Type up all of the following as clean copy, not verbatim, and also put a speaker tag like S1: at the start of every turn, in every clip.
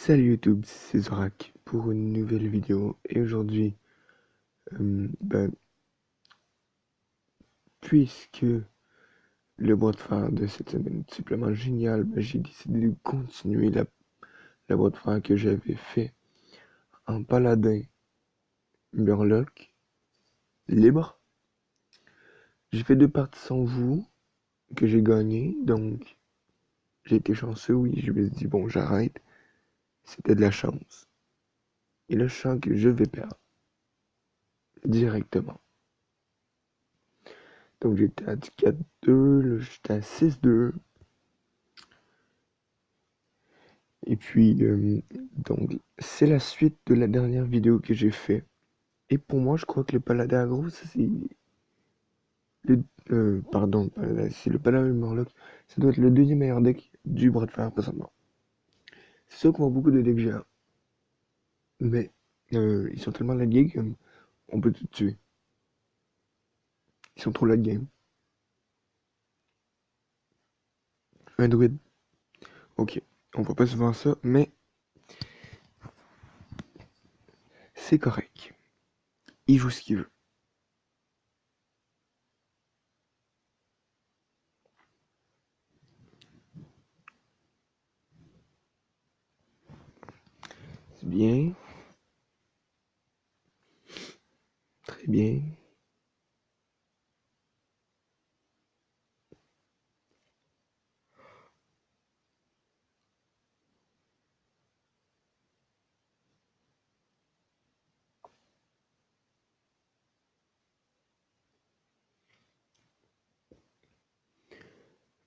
S1: Salut YouTube, c'est Zorak pour une nouvelle vidéo et aujourd'hui, ben, puisque le bras de fer de cette semaine est simplement génial, ben, j'ai décidé de continuer la bras de fer que j'avais fait en paladin Murloc libre. J'ai fait 2 parties sans vous que j'ai gagné, donc j'ai été chanceux, oui, je me suis dit bon j'arrête, c'était de la chance. Et là je sens que je vais perdre directement. Donc j'étais à 4-2, là j'étais à 6-2. Et puis, donc, c'est la suite de la dernière vidéo que j'ai fait. Et pour moi, je crois que le Paladin Agro, ça c'est le... pardon, c'est le Paladin Murloc. Ça doit être le deuxième meilleur deck du bras de fer présentement. C'est sûr qu'on voit beaucoup de decks géants. Mais ils sont tellement late game qu'on peut tout tuer. Ils sont trop late game. Un druide. Ok, on voit pas souvent ça, mais c'est correct. Il joue ce qu'il veut. C'est bien. Très bien.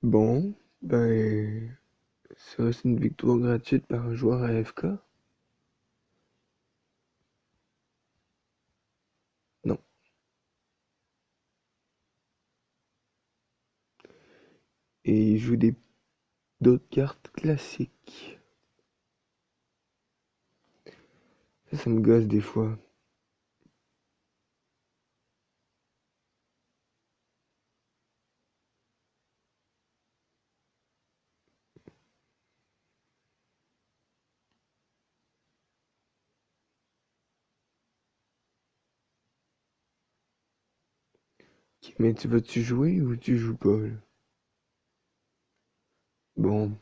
S1: Bon, ben, ça reste une victoire gratuite par un joueur AFK. Non. Et il joue d'autres cartes classiques. Ça me gosse des fois. Ok, mais tu vas-tu jouer ou tu joues pas, là? Bon,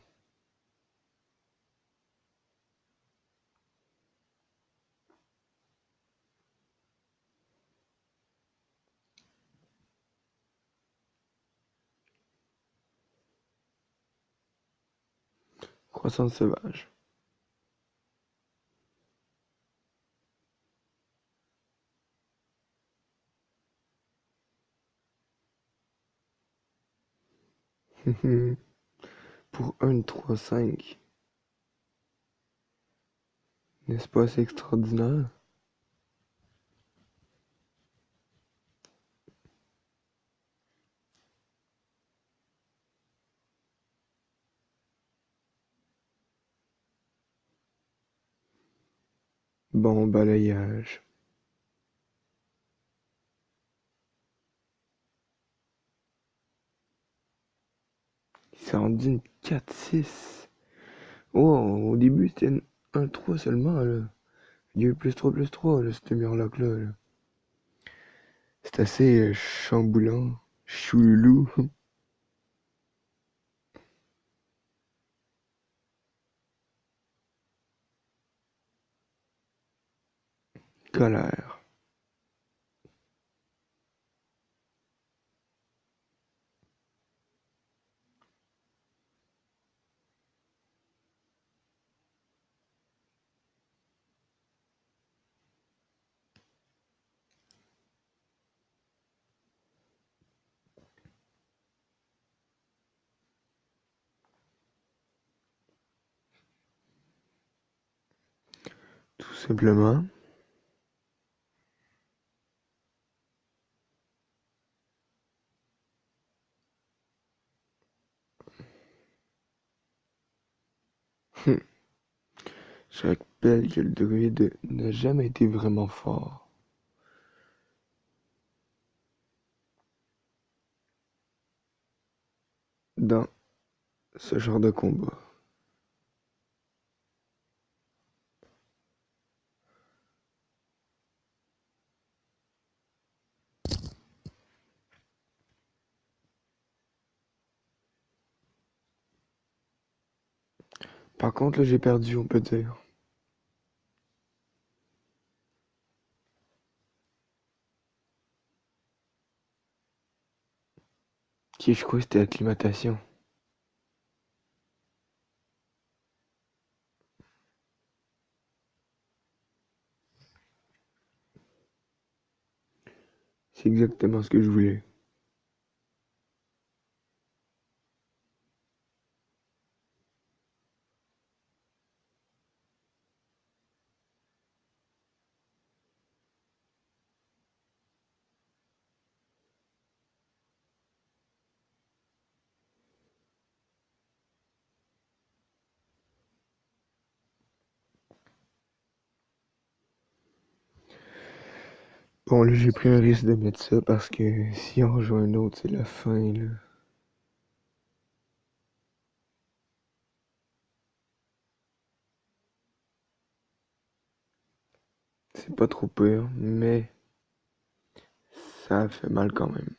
S1: 300 sauvage. Pour un 3-5. N'est-ce pas assez extraordinaire? Bon, balayage. Il s'est rendu une 4-6. Oh, au début c'était une 1-3 seulement, là. Il y a eu +3/+3, là, cette murloc-là, là. C'est assez chamboulant. Chouloulou. Colère. Tout simplement. Je rappelle que le druide n'a jamais été vraiment fort dans ce genre de combat. Par contre, là, j'ai perdu, on peut dire. Qui je crois que c'était acclimatation. C'est exactement ce que je voulais. Bon, là, j'ai pris un risque de mettre ça parce que si on rejoint un autre, c'est la fin, là. C'est pas trop pire, mais ça fait mal quand même.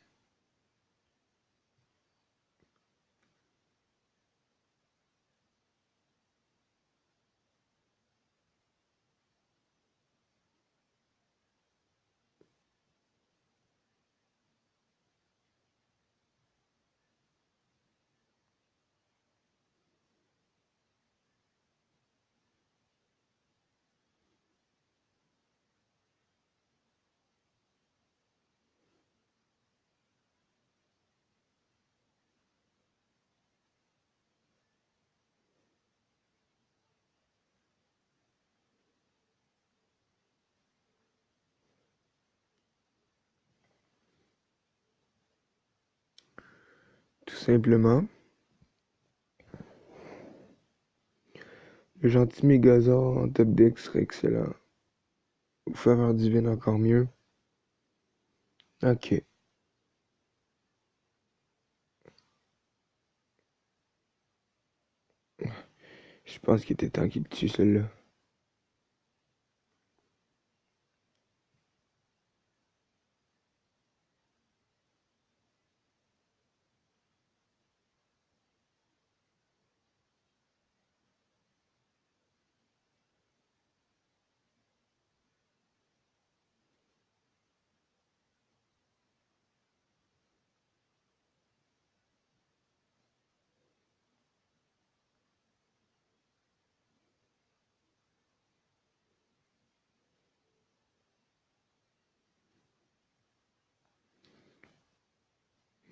S1: Tout simplement, le gentil Mégazord en top deck serait excellent. Ou faveur divine encore mieux. Ok, je pense qu'il était temps qu'il tue celui-là.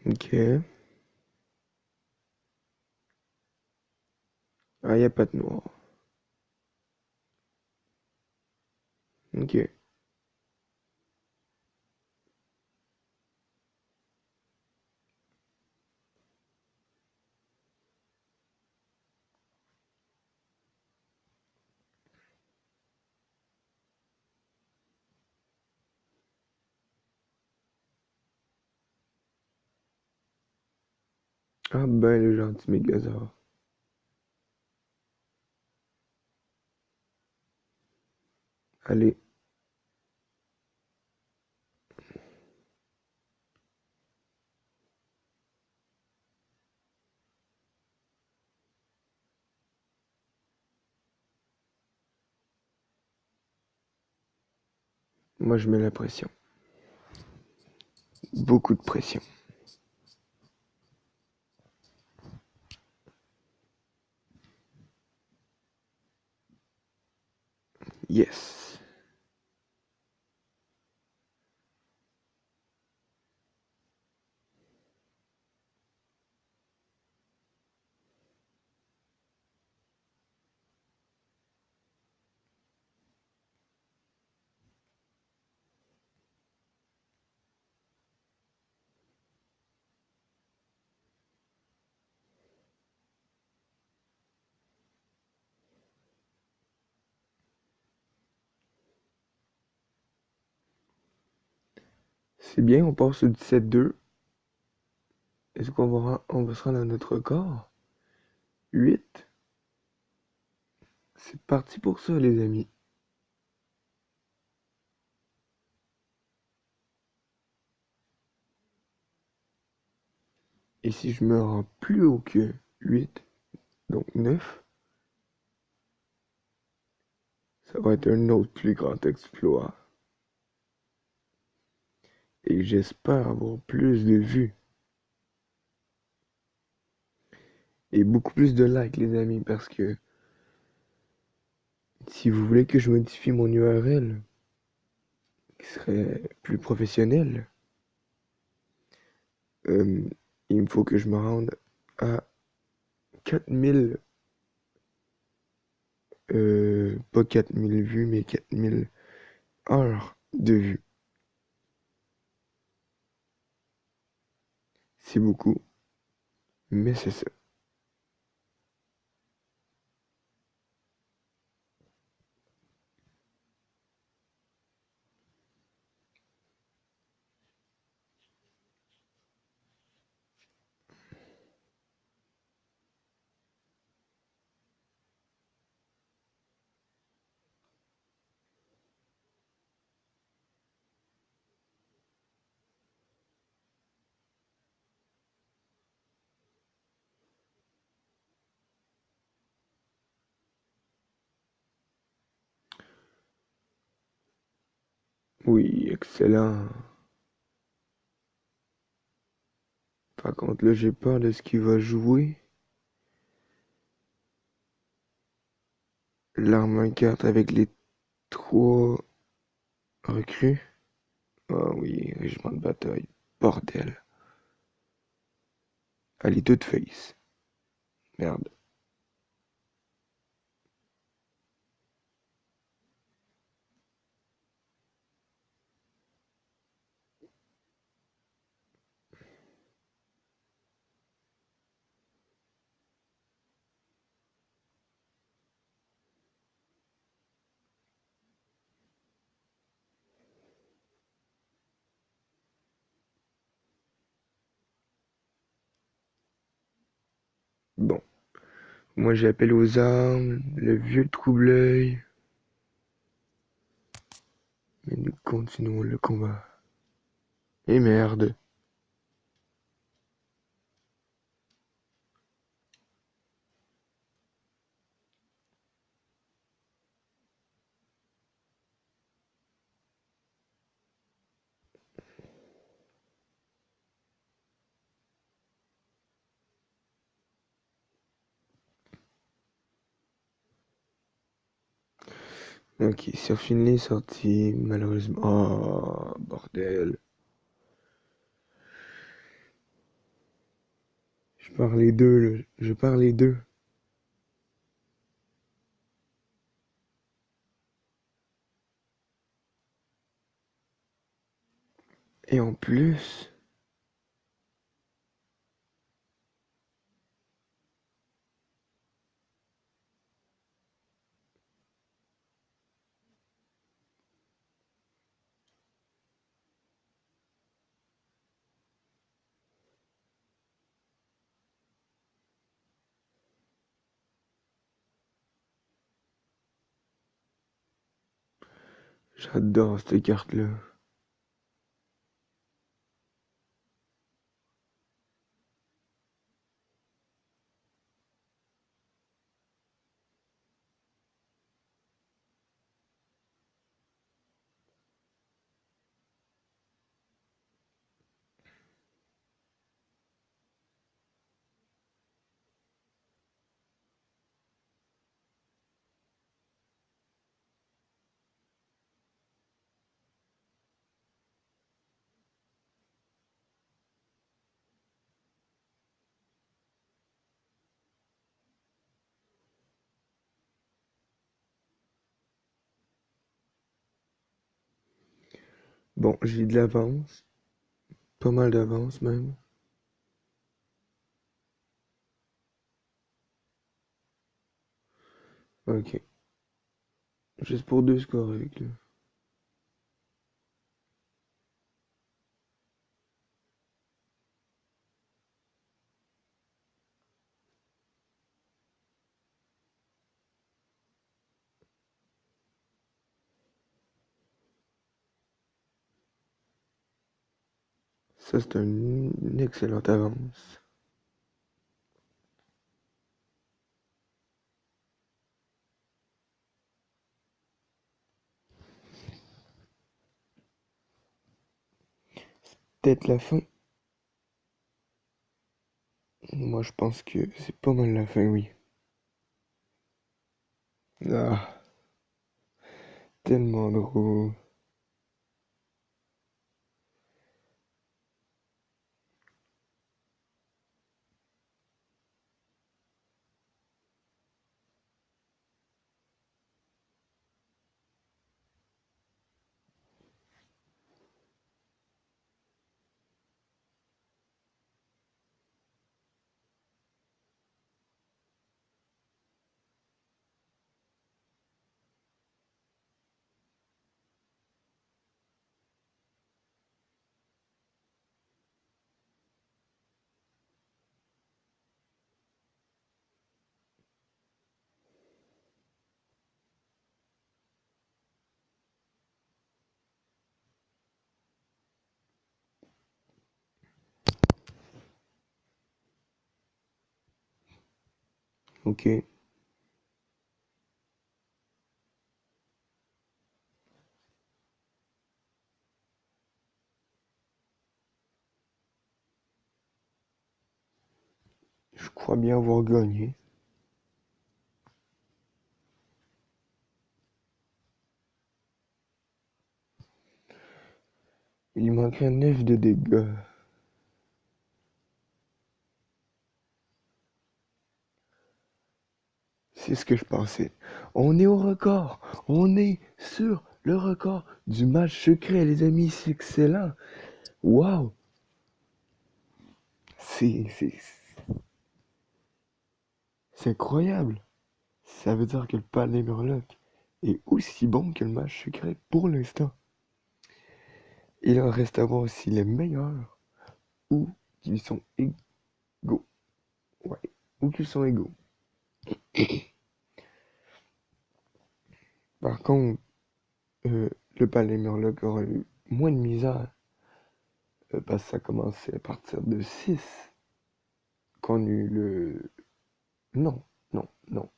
S1: Ok. Ah, y a pas de noir. Ok. Ah ben, le gentil Mégazord. Allez, moi je mets la pression. Beaucoup de pression. Yes. C'est bien, on passe au 17-2. Est-ce on va se rendre à notre record? 8. C'est parti pour ça, les amis. Et si je me rends plus haut que 8, donc 9, Ça va être un autre plus grand exploit. Et j'espère avoir plus de vues et beaucoup plus de likes, les amis, parce que si vous voulez que je modifie mon URL, qui serait plus professionnel, euh, il me faut que je me rende à 4000, pas 4000 vues, mais 4000 heures de vues. C'est beaucoup, mais c'est ça. Oui, excellent. Par contre, là, j'ai peur de ce qu'il va jouer. L'arme 4 avec les 3 recrues. Ah oui, régiment de bataille. Bordel. Elle est toute face. Merde. Bon. Moi, j'appelle aux armes. Le vieux trouble-œil. Mais nous continuons le combat. Et merde. Ok, Sir Finley est sorti, malheureusement. Oh, bordel. Je parle les deux, là. Je parle les deux. Et en plus, j'adore cette carte-là. Bon, j'ai de l'avance. Pas mal d'avance même. Ok. Juste pour deux, c'est correct, là. Ça, c'est une excellente avance. peut-être la fin. Moi, je pense que c'est pas mal la fin, oui. Ah, tellement drôle. Ok, je crois bien avoir gagné. Il manque un 9 de dégâts. C'est ce que je pensais. On est au record. On est sur le record du match secret, les amis. C'est excellent. Waouh. C'est c'est incroyable. Ça veut dire que le palais Murloc est aussi bon que le match secret pour l'instant. Il en reste à voir si les meilleurs ou qu'ils sont égaux. Ouais, ou qu'ils sont égaux. Par contre, le palais Murloc aura eu moins de misère parce que ça commençait à partir de 6 qu'on eut le... Non, non, non.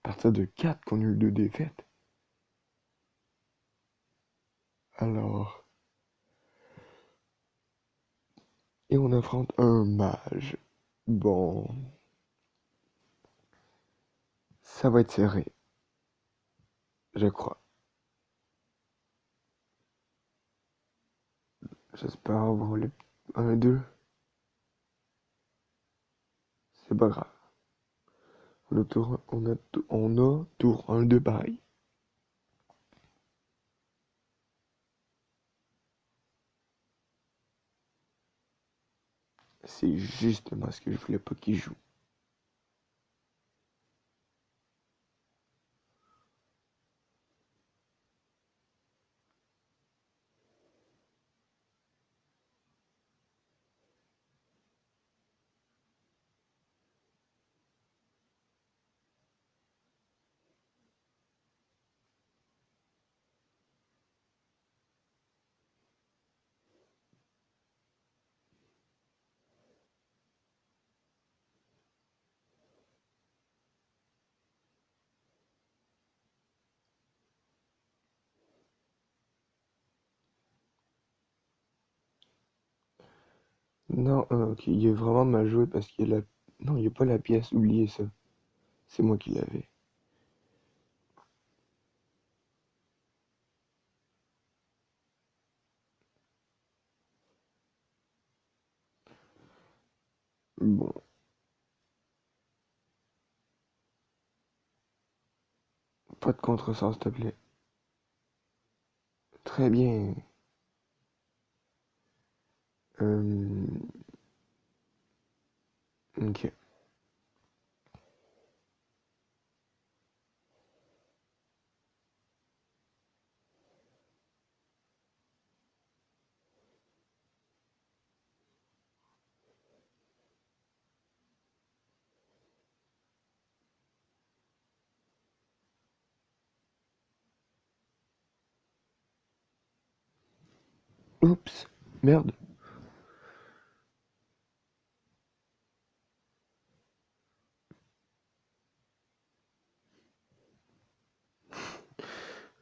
S1: À partir de 4 qu'on eut deux défaites. Alors... Et on affronte un mage. Bon... Ça va être serré, je crois. J'espère avoir le 1-2. C'est pas grave. On a tour 1-2 pareil. C'est justement ce que je voulais pas qu'il joue. Non, ok, il est vraiment mal joué parce qu'il y a la... Non, il n'y a pas la pièce, oubliez ça. C'est moi qui l'avais. Bon, pas de contresens, s'il te plaît. Très bien. Euh, ok. Oups, merde.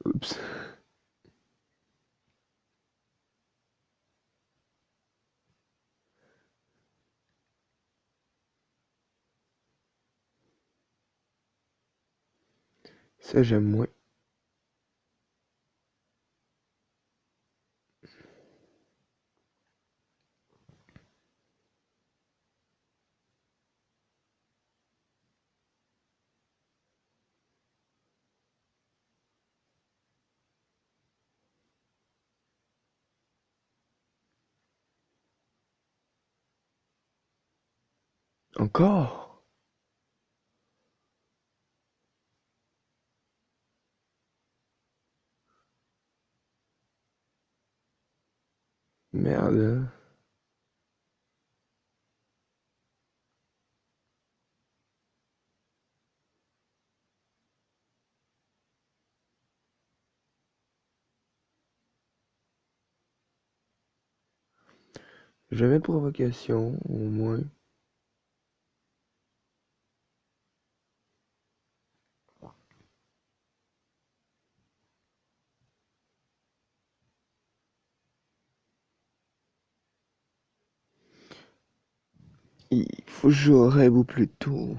S1: Oups. Ça, j'aime moins. Encore? Merde. J'avais provocation, au moins. Il faut que je rêve au plus tôt.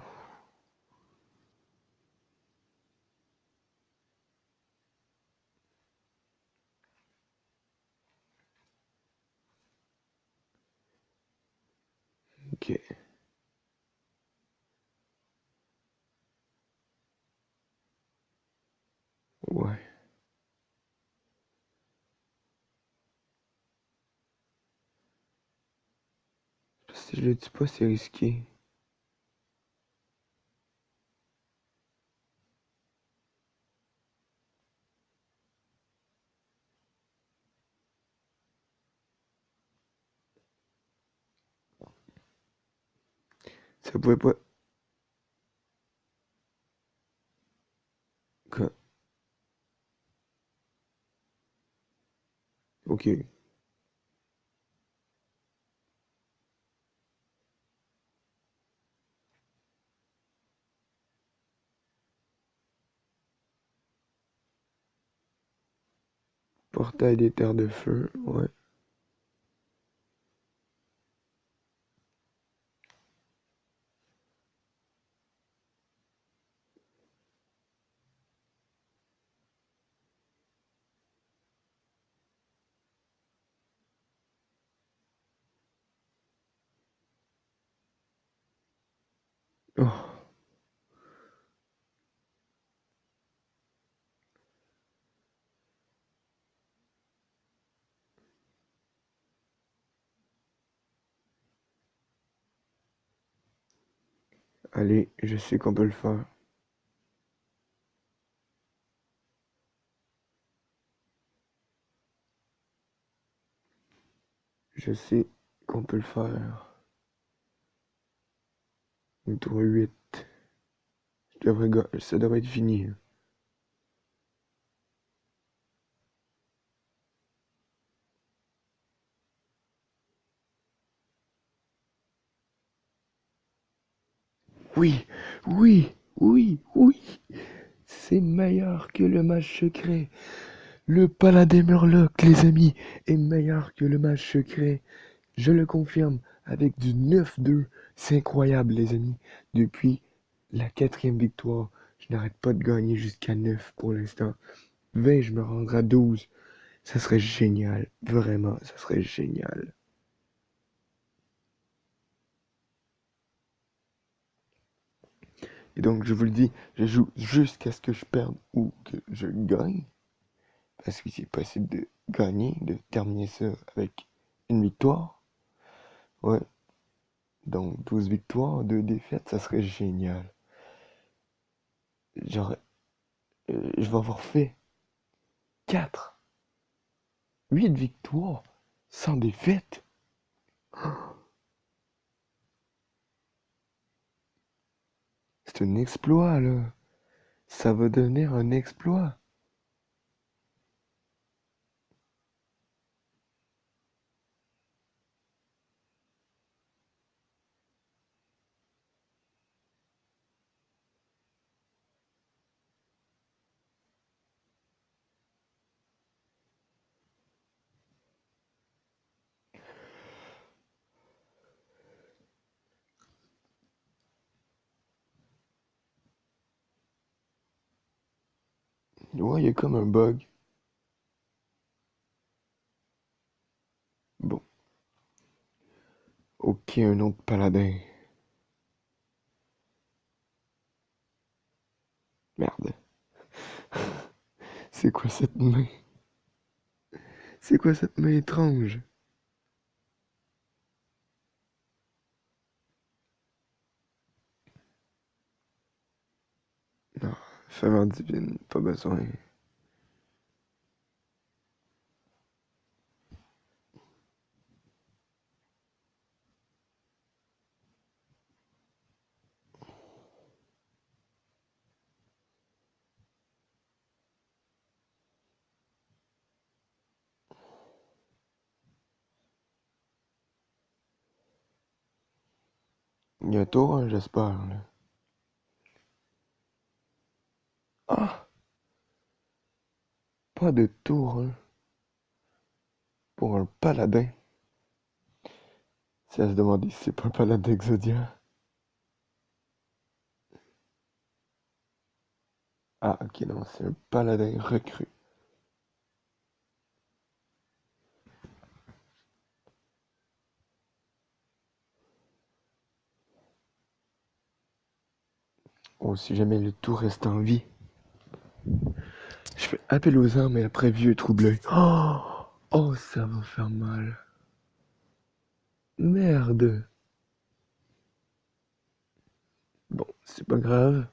S1: Ok, ouais. Si je le dis pas, c'est risqué. Ça pouvait pas... que- Ok. Portail des terres de feu, ouais. Oh, allez, je sais qu'on peut le faire. Je sais qu'on peut le faire. Le tour 8. Ça devrait être fini. Oui, oui, oui, oui. C'est meilleur que le match secret. Le paladin Murloc, les amis, est meilleur que le match secret. Je le confirme avec du 9-2. C'est incroyable, les amis. Depuis la quatrième victoire, je n'arrête pas de gagner jusqu'à 9 pour l'instant. 20, je me rendrai à 12. Ça serait génial. Vraiment, ça serait génial. Et donc, je vous le dis, je joue jusqu'à ce que je perde ou que je gagne. Parce que c'est possible de gagner, de terminer ça avec une victoire. Ouais. Donc, 12 victoires, 2 défaites, ça serait génial. Genre, je vais avoir fait 4, 8 victoires sans défaite. C'est un exploit, là. Ça va devenir un exploit. Ouais, il y a comme un bug. Bon, ok, un autre paladin. Merde. C'est quoi cette main? C'est quoi cette main étrange? Non, faveur divine, pas besoin. Il y a un tour, hein, j'espère, là. Ah, pas de tour, hein, pour un paladin. C'est à se demander si c'est pas un paladin Exodia. Ah, ok, non, c'est un paladin recru. Oh, si jamais le tour reste en vie. Je fais appel aux armes et après vieux trouble-œil. Oh, oh, ça va faire mal. Merde. Bon, c'est pas grave.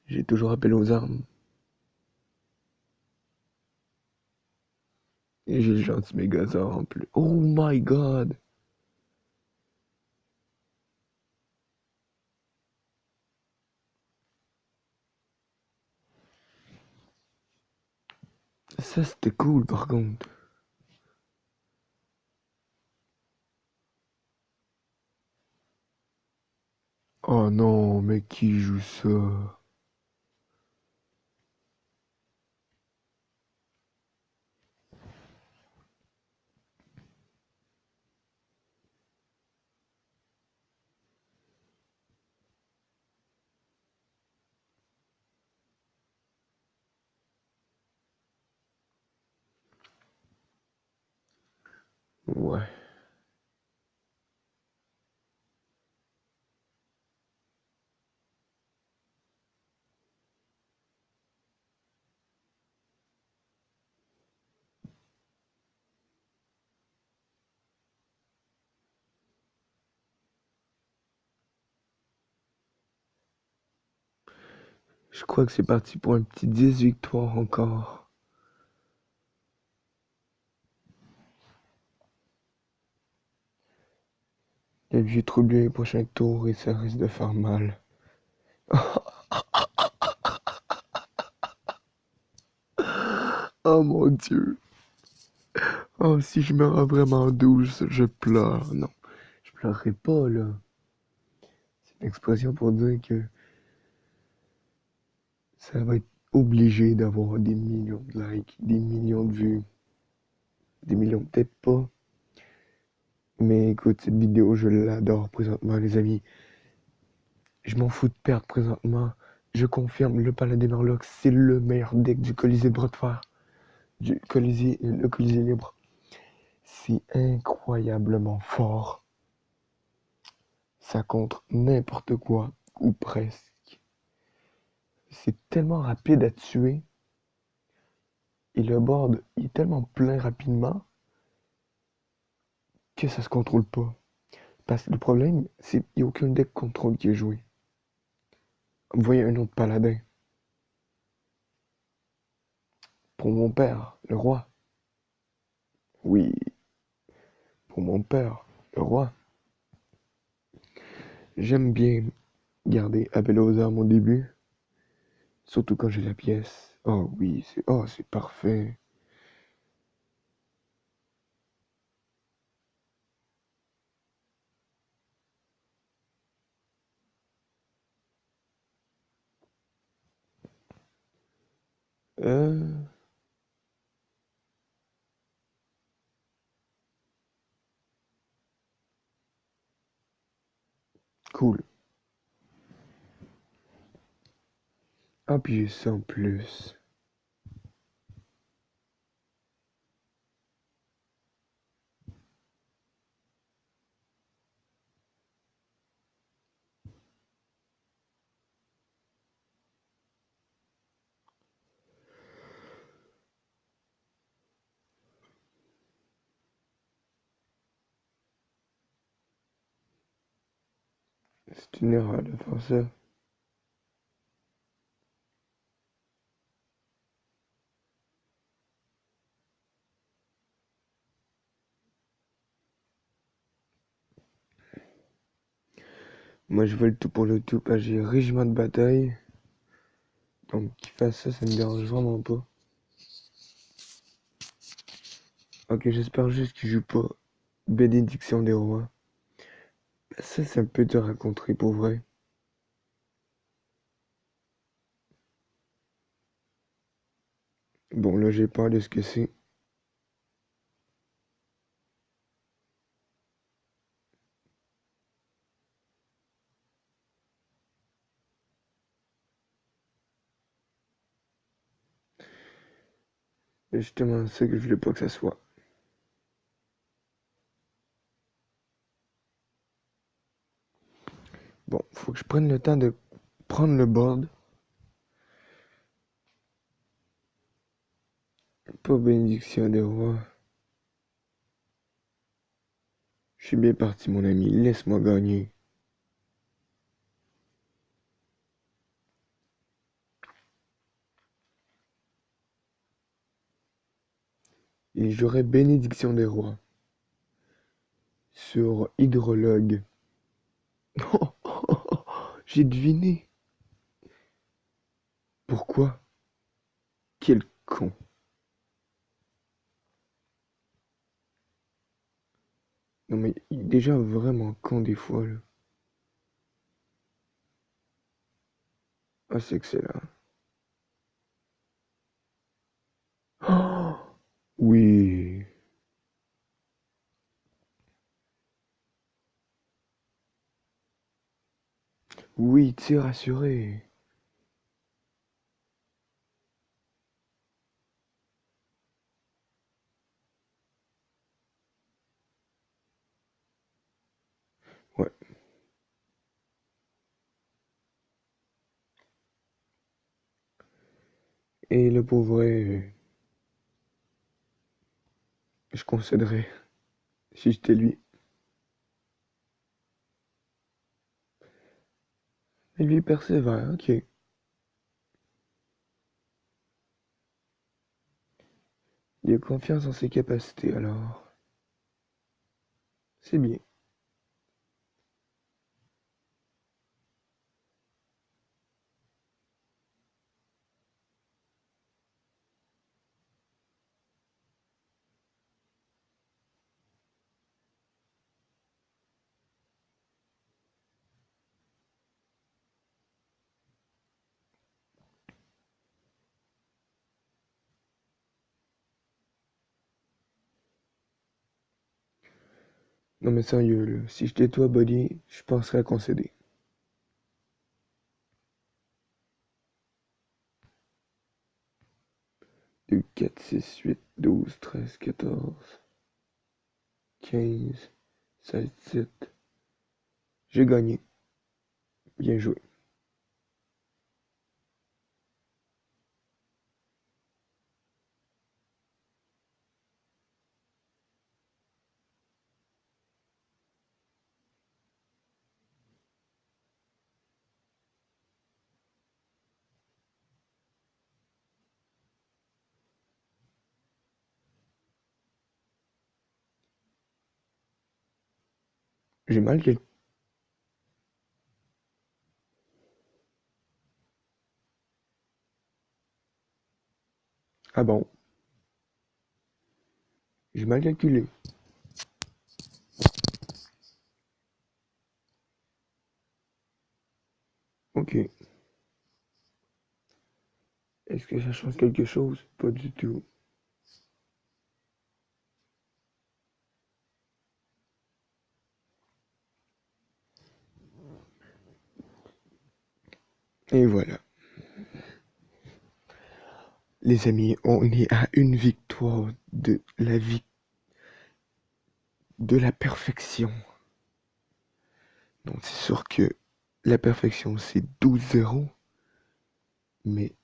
S1: J'ai toujours appel aux armes. Et j'ai le gentil Mégazord en plus. Oh my god. Ça, c'était cool par contre. Oh non, mais qui joue ça? Ouais. Je crois que c'est parti pour un petit 10 victoires encore. Le vieux troublé prochain tour et ça risque de faire mal. Oh mon dieu. Oh, si je me rends vraiment douce, je pleure. Non, je pleurerai pas là. C'est une expression pour dire que ça va être obligé d'avoir des millions de likes, des millions de vues, des millions peut-être pas. Mais écoute, cette vidéo, je l'adore présentement, les amis. Je m'en fous de perdre présentement. Je confirme, le Paladin Murloc, c'est le meilleur deck du Colisée de Bras de Fer. Du Colisée, le Colisée libre. C'est incroyablement fort. Ça contre n'importe quoi, ou presque. C'est tellement rapide à tuer. Et le board est tellement plein rapidement que ça se contrôle pas. Parce que le problème, c'est qu'il n'y a aucun deck contrôle qui est joué. Vous voyez un autre paladin. Pour mon père, le roi. Oui, pour mon père, le roi. J'aime bien garder appel aux armes au début. Surtout quand j'ai la pièce. Oh oui, c'est parfait. Euh, cool. Ah, puis ça en plus. C'est une erreur de faire ça. Moi, je veux le tout pour le tout, parce que j'ai régiment de bataille. Donc, qu'il fasse ça, ça me dérange vraiment pas. Ok, j'espère juste qu'il joue pas Bénédiction des rois. Ça, c'est un peu dur à contrer pour vrai. Bon, là, j'ai peur de ce que c'est. C'est justement ça que je voulais pas que ça soit. Bon, faut que je prenne le temps de prendre le board. Pas Bénédiction des rois. Je suis bien parti, mon ami. Laisse-moi gagner. Et j'aurai Bénédiction des rois sur Hydrologue. J'ai deviné. Pourquoi? Quel con. Non mais il est déjà vraiment con des fois là. Ah c'est excellent. Oh, oui. Oui, tir assuré. Ouais. Et le pauvre, je concéderais si j'étais lui. Et lui persévère, ok. Il a confiance en ses capacités alors. C'est bien. Non mais sérieux, là, si j'étais toi, Buddy, je penserais à concéder. 2, 4, 6, 8, 12, 13, 14, 15, 16, 17. J'ai gagné. Bien joué. J'ai mal calculé. Ah bon, j'ai mal calculé. Ok. Est-ce que ça change quelque chose? Pas du tout. Et voilà. Les amis, on est à une victoire de la perfection. Donc c'est sûr que la perfection c'est 12-0, mais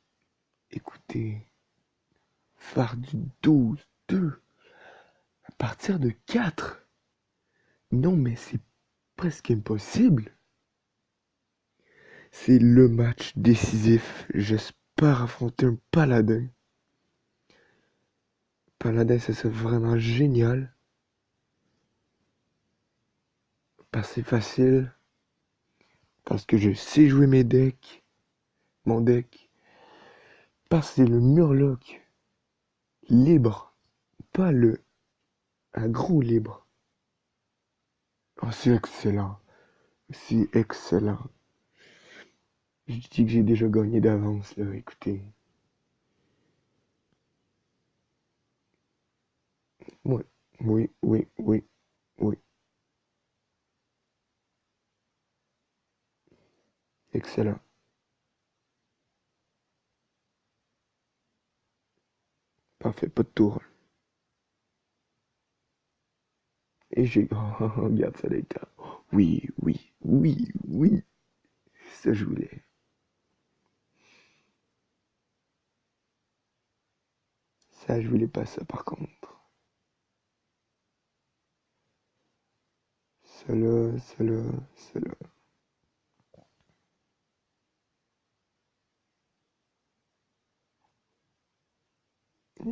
S1: écoutez, faire du 12-2 à partir de 4, non mais c'est presque impossible. C'est le match décisif. J'espère affronter un paladin. Paladin, ça serait vraiment génial. Parce que c'est facile. Parce que je sais jouer mon deck. Parce que c'est le murloc libre. Pas un gros libre. Oh, c'est excellent. C'est excellent. Je dis que j'ai déjà gagné d'avance, là. Écoutez. Oui, oui, oui, oui, oui. Excellent. Parfait, pas de tour. Et j'ai... Oh, regarde ça, l'état. Oui, oui, oui, oui. Ça, je voulais. Ça, je voulais pas ça, par contre. Ça là, ça là, ça là.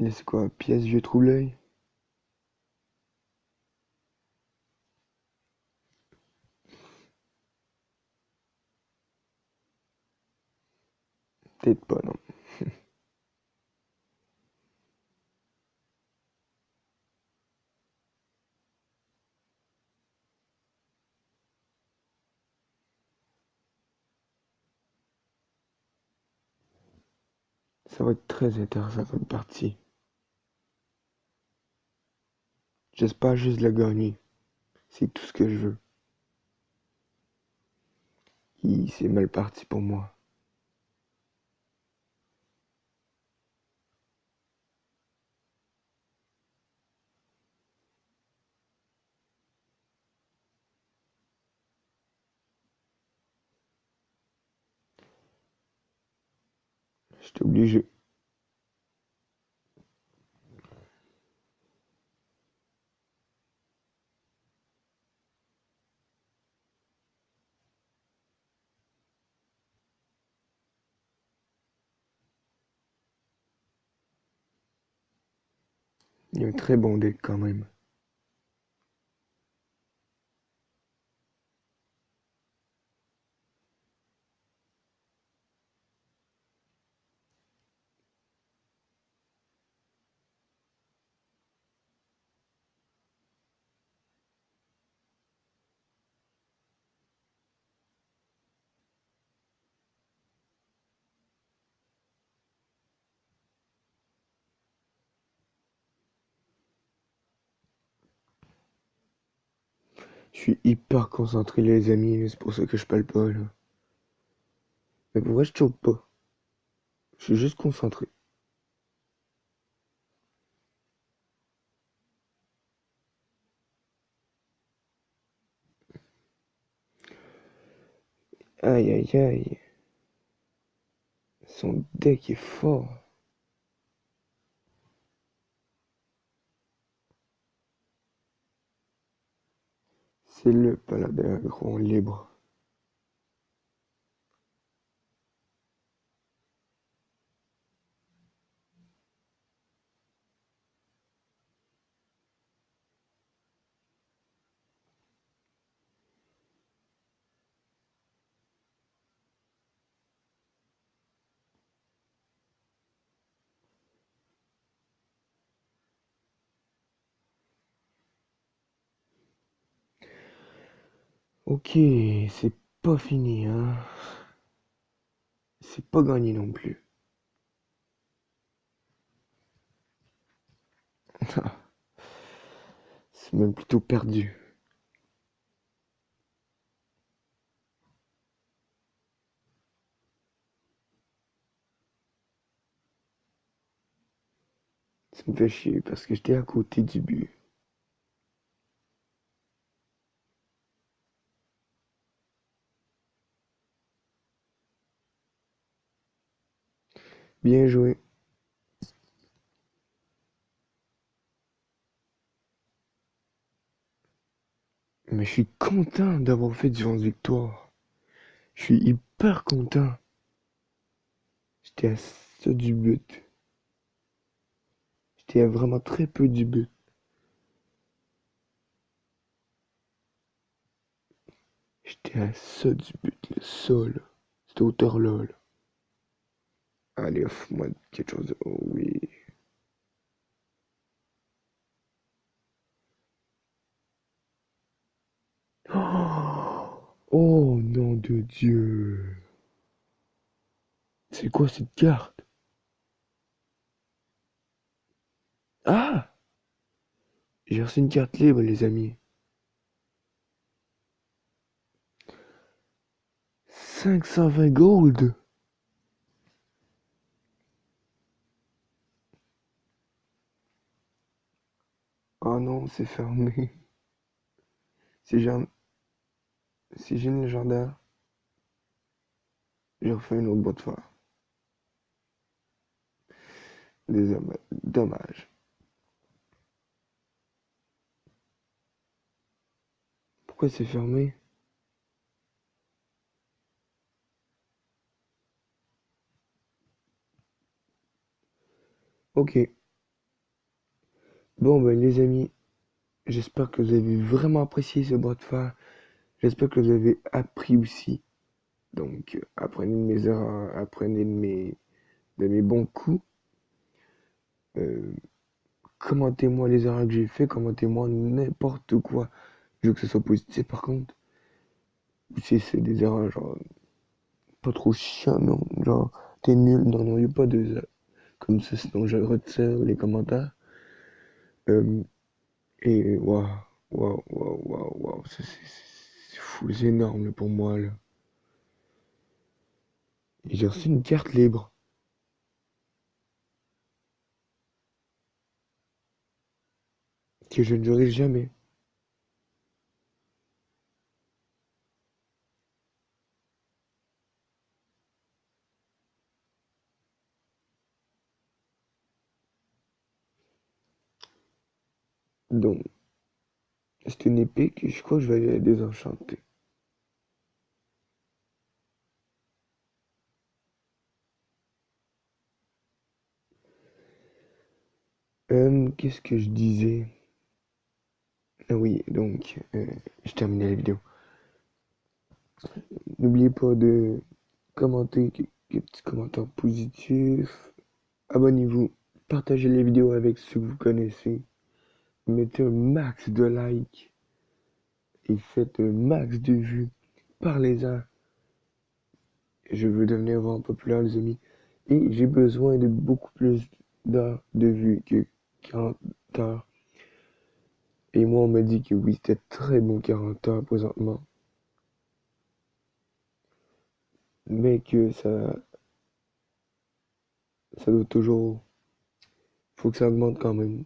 S1: Et c'est quoi? Pièce, vieux trouble-œil? Peut-être pas, non. Ça va être très intéressant comme partie. J'espère juste la gagner. C'est tout ce que je veux. C'est mal parti pour moi. J'étais obligé. Il y a un très bon deck quand même. Je suis hyper concentré, les amis. C'est pour ça que je parle pas, là. Mais pourquoi je choke pas? Je suis juste concentré. Aïe, aïe, aïe. Son deck est fort. C'est le paladin gros libre. Ok, c'est pas fini, hein. C'est pas gagné non plus. C'est même plutôt perdu. Ça me fait chier parce que j'étais à côté du but. Bien joué. Mais je suis content d'avoir fait différentes victoires. Je suis hyper content. J'étais à ça du but. J'étais à vraiment très peu du but. J'étais à ça du but, le sol. Cette hauteur-là. Là. Allez, offre-moi quelque chose. Oh oui. Oh nom de Dieu. C'est quoi cette carte? Ah! J'ai reçu une carte libre, les amis. 520 gold. Oh non, c'est fermé. Si j'ai un... si j'ai une légendaire, j'ai refait une autre boîte phare. Désolé, dommage. Pourquoi c'est fermé? Ok. Bon, ben les amis, j'espère que vous avez vraiment apprécié ce boîte phare. J'espère que vous avez appris aussi. Donc, apprenez de mes erreurs, apprenez de mes bons coups. Euh, commentez-moi les erreurs que j'ai fait, commentez-moi n'importe quoi. Je veux que ce soit positif par contre. Ou si c'est des erreurs, genre, pas trop chiant, non. Genre, t'es nul, non, non, y a pas de comme ça, sinon je retire les commentaires. Euh, et waouh, waouh, waouh, waouh, waouh, c'est fou, c'est énorme là, pour moi là. Et j'ai reçu une carte libre que je ne jouerai jamais. Donc, c'est une épée que je crois que je vais aller la désenchanter. Qu'est-ce que je disais? Ah oui, donc, je terminais la vidéo. N'oubliez pas de commenter quelques petits commentaires positifs. Abonnez-vous, partagez les vidéos avec ceux que vous connaissez. Mettez un max de likes et faites un max de vues. Parlez-en. Je veux devenir vraiment populaire, les amis. Et j'ai besoin de beaucoup plus d'heures de vues que 40 heures. Et moi, on m'a dit que oui, c'était très bon 40 heures présentement. Mais que ça doit toujours. Faut que ça augmente quand même.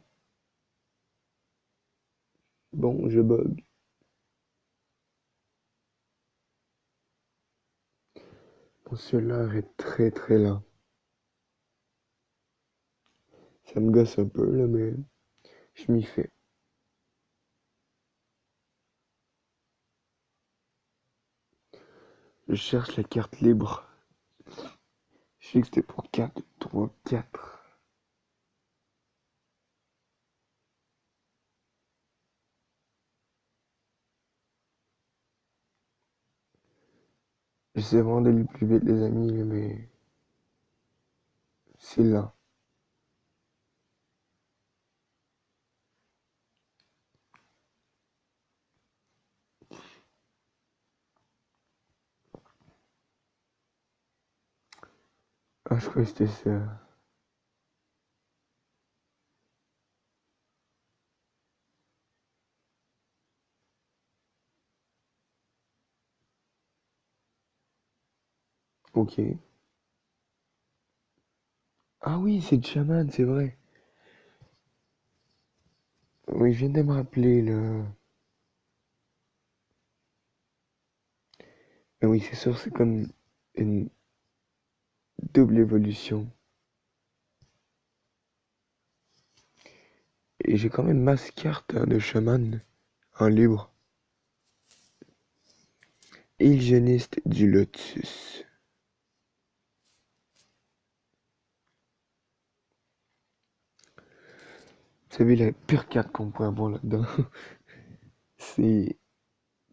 S1: Bon, je bug. Mon cellulaire est très très lent. Ça me gosse un peu là, mais je m'y fais. Je cherche la carte libre. Je sais que c'était pour 4, 3, 4. J'essaie vraiment d'aller plus vite, les amis, là, mais c'est lent. Ah, je crois que c'était ça. Ok. Ah oui, c'est le chaman, c'est vrai. Oui, je viens de me rappeler le. Mais oui, c'est sûr, c'est comme une double évolution. Et j'ai quand même masse carte hein, de chaman en libre. Illusionniste du Lotus. Vous savez, la pire carte qu'on peut avoir là-dedans, c'est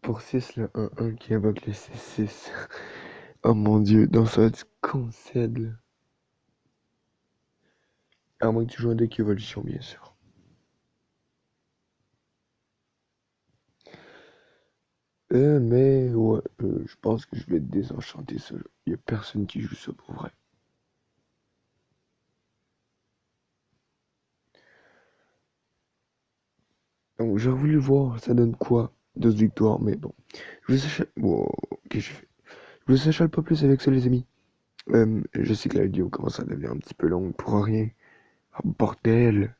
S1: pour 6 le 1-1 qui invoque le 6-6. Oh mon dieu, dans ça, tu concèdes là. À moins que tu joues un deck évolution, bien sûr. Mais ouais, je pense que je vais désenchanter ça. Il y a personne qui joue ça pour vrai. Donc j'aurais voulu voir ça donne quoi 12 victoires, mais bon. Je vous achète. Wow, qu'est-ce que je fais? Je vous achète pas plus avec ça, les amis. Je sais que la vidéo commence à devenir un petit peu longue pour rien. Oh, bordel.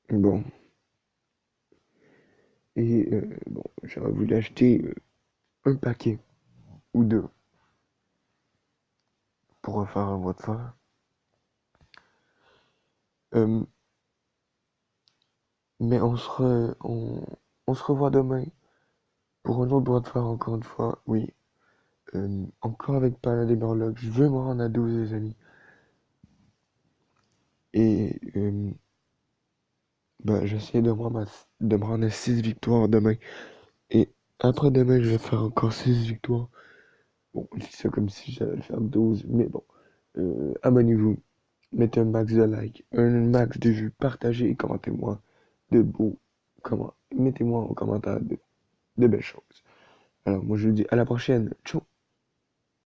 S1: Bon. Et bon, j'aurais voulu acheter un paquet ou deux pour refaire un mois de fin. Euh, mais on se revoit demain pour un autre bras de fer encore une fois. Oui. Encore avec Palais des Murlocs. Je veux me rendre à 12 les amis. Et bah, j'essaie de me rendre à 6 victoires demain. Et après-demain, je vais faire encore 6 victoires. Bon, je dis ça comme si j'allais le faire 12, mais bon. Abonnez-vous, mettez un max de likes, un max de vues, partagez et commentez-moi de beaux comment. Mettez-moi en commentaire de belles choses. Alors, moi, je vous dis à la prochaine. Ciao!